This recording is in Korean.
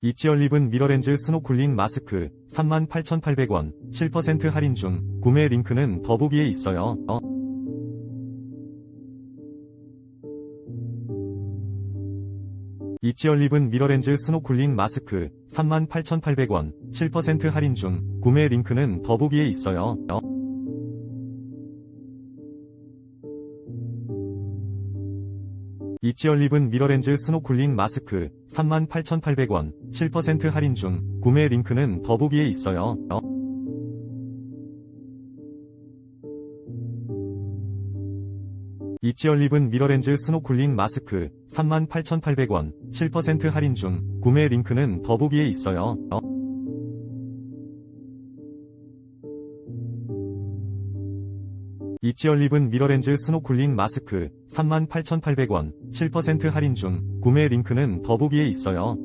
이지얼립은 미러렌즈 스노클링 마스크 38,800원 7% 할인 중. 구매 링크는 더보기에 있어요. 이지얼립은 미러렌즈 스노클링 마스크 38,800원 7% 할인 중. 구매 링크는 더보기에 있어요. 이지얼립은 미러렌즈 스노클링 마스크 38,800원 7% 할인 중. 구매 링크는 더보기에 있어요. 이지얼립은 미러렌즈 스노클링 마스크 38,800원 7% 할인 중. 구매 링크는 더보기에 있어요. 이지얼립은 미러렌즈 스노클링 마스크 38,800원 7% 할인 중. 구매 링크는 더보기에 있어요.